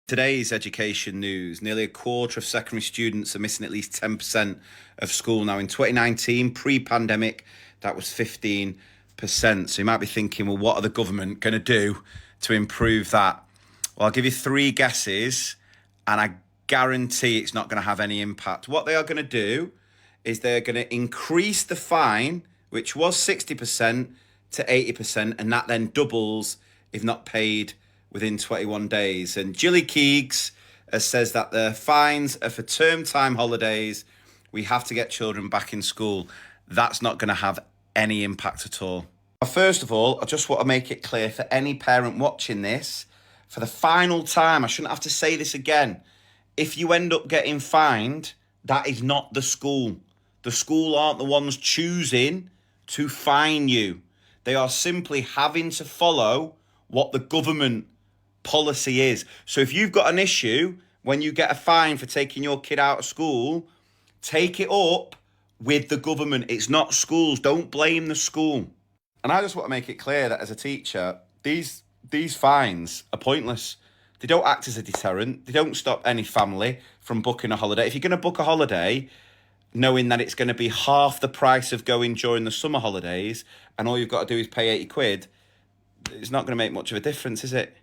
Today's education news, nearly a quarter of secondary students are missing at least 10% of school now. In 2019, pre-pandemic, that was 15%. So you might be thinking, well, what are the government going to do to improve that? Well, I'll give you three guesses, and I guarantee it's not going to have any impact. What they are going to do is they're going to increase the fine, which was 60% to 80%, and that then doubles if not paid within 21 days. And Gilly Keegs says that the fines are for term time holidays. We have to get children back in school. That's not going to have any impact at all. First of all, I just want to make it clear for any parent watching this, for the final time, I shouldn't have to say this again. If you end up getting fined, that is not the school. The school aren't the ones choosing to fine you. They are simply having to follow what the government policy is. So if you've got an issue when you get a fine for taking your kid out of school, take it up with the government. It's not schools. Don't blame the school. And I just want to make it clear that as a teacher, these fines are pointless. They don't act as a deterrent. They don't stop any family from booking a holiday. If you're going to book a holiday, knowing that it's going to be half the price of going during the summer holidays, and all you've got to do is pay 80 quid, it's not going to make much of a difference, is it?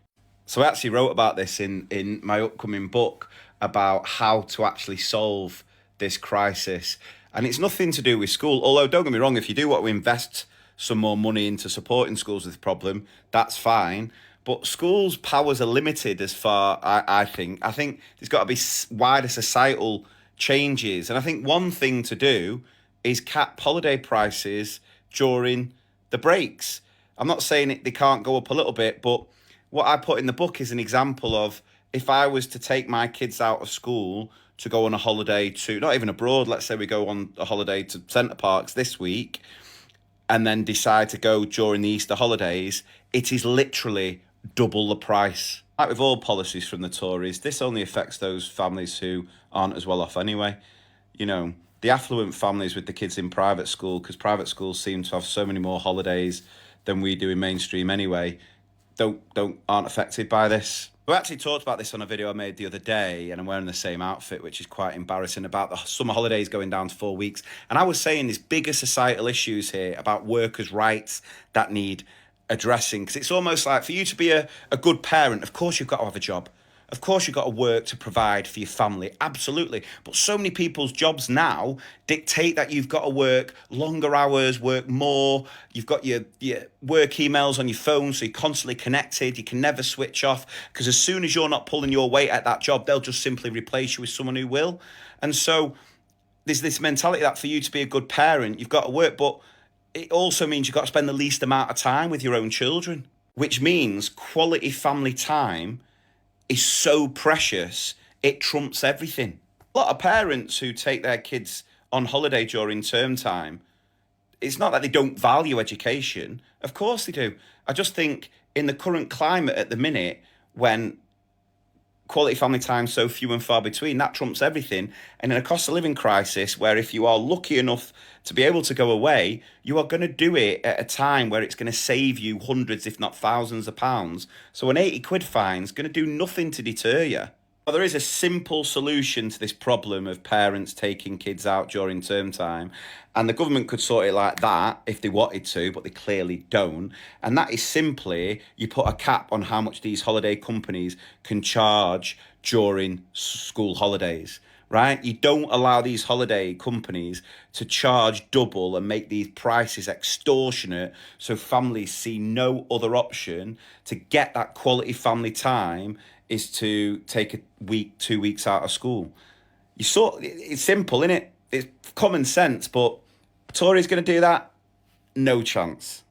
So I actually wrote about this in my upcoming book about how to actually solve this crisis. And it's nothing to do with school. Although, don't get me wrong, if you do want to invest some more money into supporting schools with the problem, that's fine. But schools' powers are limited as far, I think. I think there's got to be wider societal changes. And I think one thing to do is cap holiday prices during the breaks. I'm not saying they can't go up a little bit, but what I put in the book is an example of if I was to take my kids out of school to go on a holiday to, not even abroad, let's say we go on a holiday to Center Parcs this week and then decide to go during the Easter holidays, it is literally double the price. Like with all policies from the Tories, this only affects those families who aren't as well off anyway. You know, the affluent families with the kids in private school, because private schools seem to have so many more holidays than we do in mainstream anyway, aren't affected by this. We actually talked about this on a video I made the other day, and I'm wearing the same outfit, which is quite embarrassing, about the summer holidays going down to 4 weeks. And I was saying there's bigger societal issues here about workers' rights that need addressing, because it's almost like for you to be a good parent, of course you've got to have a job. Of course, you've got to work to provide for your family, absolutely. But so many people's jobs now dictate that you've got to work longer hours, work more. You've got your work emails on your phone, so you're constantly connected. You can never switch off, because as soon as you're not pulling your weight at that job, they'll just simply replace you with someone who will. And so there's this mentality that for you to be a good parent, you've got to work, but it also means you've got to spend the least amount of time with your own children, which means quality family time is so precious, it trumps everything. A lot of parents who take their kids on holiday during term time, it's not that they don't value education. Of course they do. I just think in the current climate at the minute, when quality family time so few and far between, that trumps everything. And in a cost of living crisis, where if you are lucky enough to be able to go away, you are going to do it at a time where it's going to save you hundreds, if not thousands of pounds. So an 80 quid fine is going to do nothing to deter you. Well, there is a simple solution to this problem of parents taking kids out during term time, and the government could sort it like that if they wanted to, but they clearly don't. And that is simply you put a cap on how much these holiday companies can charge during school holidays, right? You don't allow these holiday companies to charge double and make these prices extortionate, so families see no other option to get that quality family time is to take a week, 2 weeks out of school. It's simple, isn't it? It's common sense, but Tories going to do that? No chance.